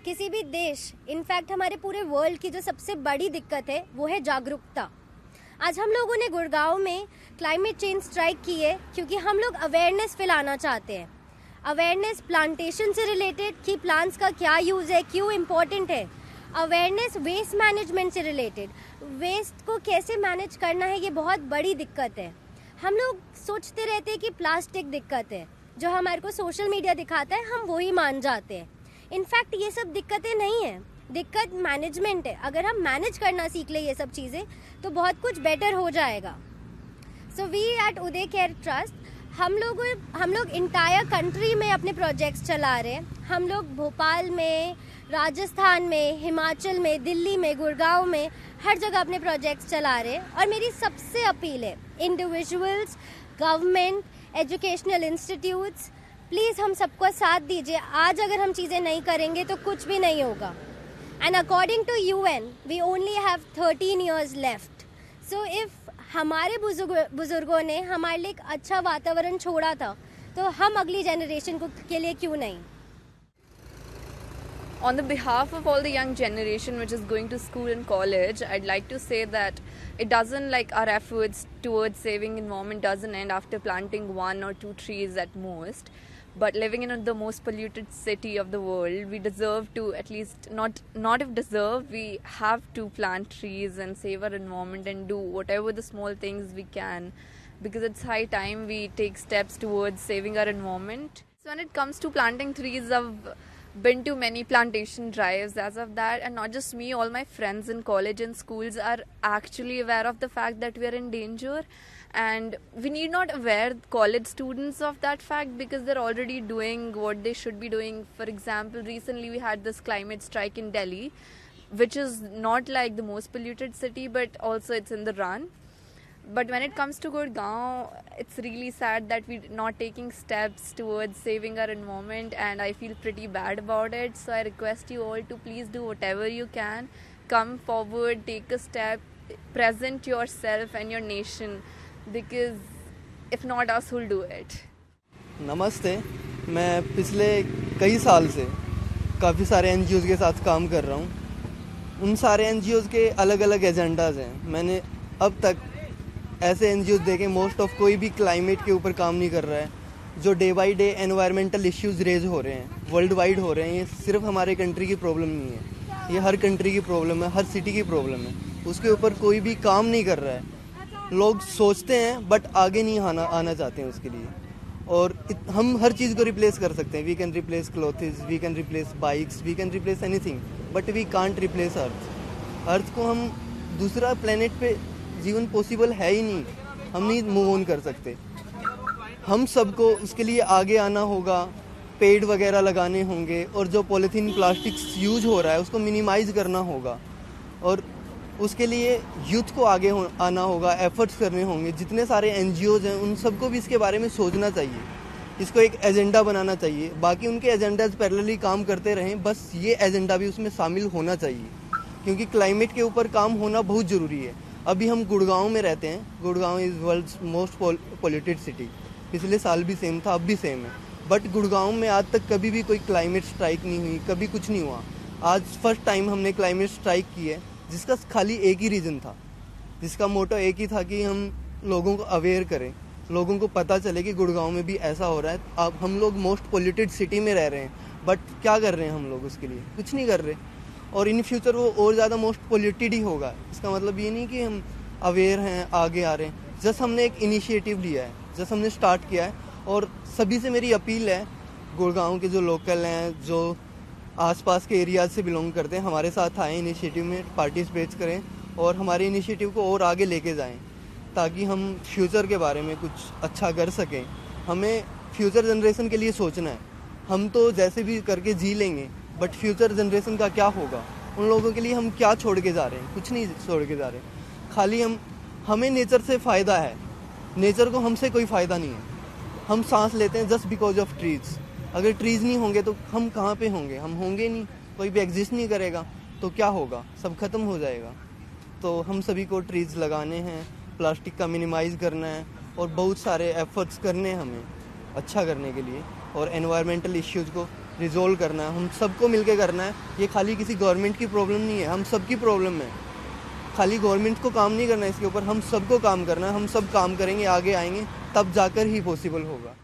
किसी भी देश, इनफैक्ट हमारे पूरे वर्ल्ड की जो सबसे बड़ी दिक्कत है वो है जागरूकता। आज हम लोगों ने गुड़गांव में क्लाइमेट चेंज स्ट्राइक की है क्योंकि हम लोग अवेयरनेस फैलाना चाहते हैं। अवेयरनेस प्लांटेशन से रिलेटेड कि प्लांट्स का क्या यूज़ है, क्यों इम्पोर्टेंट है। अवेयरनेस वेस्ट मैनेजमेंट से रिलेटेड, वेस्ट को कैसे मैनेज करना है, ये बहुत बड़ी दिक्कत है। हम लोग सोचते रहते हैं कि प्लास्टिक दिक्कत है, जो हमारे को सोशल मीडिया दिखाता है हम वही मान जाते हैं। इनफैक्ट ये सब दिक्कतें नहीं है, दिक्कत मैनेजमेंट है। अगर हम मैनेज करना सीख ले ये सब चीज़ें तो बहुत कुछ बेटर हो जाएगा। So we at Uday care trust हम लोग इंटायर कंट्री में अपने प्रोजेक्ट्स चला रहे हैं। हम लोग भोपाल में, राजस्थान में, हिमाचल में, दिल्ली में, गुड़गांव में, हर जगह अपने प्रोजेक्ट्स चला रहे हैं। और मेरी सबसे अपील है, individuals, government, educational institutes, please हम सबको साथ दीजिए। आज अगर हम चीज़ें नहीं करेंगे तो कुछ भी नहीं होगा। And according to UN, we only have 13 years left. So if हमारे बुजुर्गों ने हमारे लिए एक अच्छा वातावरण छोड़ा था तो हम अगली जनरेशन के लिए क्यों नहीं। On the behalf of all the young generation which is going to school and college, I'd like to say that it doesn't, like, our efforts towards saving environment doesn't end after planting 1 or 2 trees at most. But living in the most polluted city of the world, we deserve to at least, not if deserve, we have to plant trees and save our environment and do whatever the small things we can, because it's high time we take steps towards saving our environment. So when it comes to planting trees, I've been to many plantation drives as of that, and not just me, all my friends in college and schools are actually aware of the fact that we are in danger, and we need not aware college students of that fact because they're already doing what they should be doing. For example, recently we had this climate strike in Delhi, which is not like the most polluted city, but also it's in the run. But when it comes to Gurgaon, it's really sad that we're not taking steps towards saving our environment, and I feel pretty bad about it. So I request you all to please do whatever you can. Come forward, take a step, present yourself and your nation, because if not us, who'll do it? नमस्ते। मैं पिछले कई साल से काफ़ी सारे NGOs के साथ काम कर रहा हूँ। उन सारे एनजीओज़ के अलग अलग एजेंडाज़ हैं। मैंने अब तक ऐसे एनजीओज़ देखे, मोस्ट ऑफ कोई भी क्लाइमेट के ऊपर काम नहीं कर रहा है। जो day by day environmental issues raise हो रहे हैं, वर्ल्ड वाइड हो रहे हैं। ये सिर्फ हमारे कंट्री की प्रॉब्लम नहीं है, ये हर कंट्री की प्रॉब्लम है, हर सिटी की प्रॉब्लम है। उसके ऊपर कोई भी काम नहीं कर रहा है। लोग सोचते हैं बट आगे नहीं आना चाहते हैं उसके लिए। और हम हर चीज़ को रिप्लेस कर सकते हैं। We can replace clothes, we can replace bikes, we can replace anything, but we can't replace earth को हम दूसरा प्लेनेट पे जीवन पॉसिबल है ही नहीं। हम नहीं मूव ऑन कर सकते। हम सबको उसके लिए आगे आना होगा, पेड़ वगैरह लगाने होंगे, और जो पॉलीथीन प्लास्टिक्स यूज हो रहा है उसको मिनिमाइज़ करना होगा। और उसके लिए यूथ को आगे आना होगा, एफर्ट्स करने होंगे। जितने सारे एनजीओज़ हैं उन सबको भी इसके बारे में सोचना चाहिए, इसको एक एजेंडा बनाना चाहिए। बाकी उनके एजेंडाज पैरेलली काम करते रहें, बस ये एजेंडा भी उसमें शामिल होना चाहिए, क्योंकि क्लाइमेट के ऊपर काम होना बहुत ज़रूरी है। अभी हम गुड़गांव में रहते हैं। Gurgaon is world's most polluted city. पिछले साल भी सेम था, अब भी सेम है। बट गुड़गांव में आज तक कभी भी कोई क्लाइमेट स्ट्राइक नहीं हुई, कभी कुछ नहीं हुआ। आज फर्स्ट टाइम हमने क्लाइमेट स्ट्राइक की है, जिसका खाली एक ही रीज़न था, जिसका मोटो एक ही था कि हम लोगों को अवेयर करें, लोगों को पता चले कि गुड़गांव में भी ऐसा हो रहा है। अब हम लोग मोस्ट पोल्यूटेड सिटी में रह रहे हैं, बट क्या कर रहे हैं हम लोग उसके लिए? कुछ नहीं कर रहे। और इन फ्यूचर वो और ज़्यादा मोस्ट पोल्यूटेड ही होगा। इसका मतलब ये नहीं कि हम अवेयर हैं, आगे आ रहे हैं। जस्ट हमने एक इनिशिएटिव लिया है, जस्ट हमने स्टार्ट किया है। और सभी से मेरी अपील है, गुड़गांव के जो लोकल हैं, जो आसपास के एरियाज से बिलोंग करते हैं, हमारे साथ आएँ, इनिशिएटिव में पार्टिसिपेट करें और हमारे इनिशिएटिव को और आगे लेके जाएं, ताकि हम फ्यूचर के बारे में कुछ अच्छा कर सकें। हमें फ्यूचर जनरेशन के लिए सोचना है। हम तो जैसे भी करके जी लेंगे, बट फ्यूचर जनरेशन का क्या होगा? उन लोगों के लिए हम क्या छोड़ के जा रहे हैं? कुछ नहीं छोड़ के जा रहे। खाली हमें नेचर से फ़ायदा है, नेचर को हमसे कोई फ़ायदा नहीं है। हम सांस लेते हैं जस्ट बिकॉज ऑफ ट्रीज़। अगर ट्रीज़ नहीं होंगे तो हम कहाँ पे होंगे? हम होंगे नहीं, कोई भी एग्जिस्ट नहीं करेगा। तो क्या होगा? सब खत्म हो जाएगा। तो हम सभी को ट्रीज़ लगाने हैं, प्लास्टिक का मिनिमाइज़ करना है, और बहुत सारे एफर्ट्स करने हैं हमें अच्छा करने के लिए, और एनवायरमेंटल इश्यूज़ को रिजोल्व करना है। हम सबको मिलके करना है। ये खाली किसी गवर्नमेंट की प्रॉब्लम नहीं है, हम सबकी प्रॉब्लम है। खाली गवर्नमेंट को काम नहीं करना है इसके ऊपर, हम सबको काम करना है। हम सब काम करेंगे, आगे आएंगे, तब जाकर ही पॉसिबल होगा।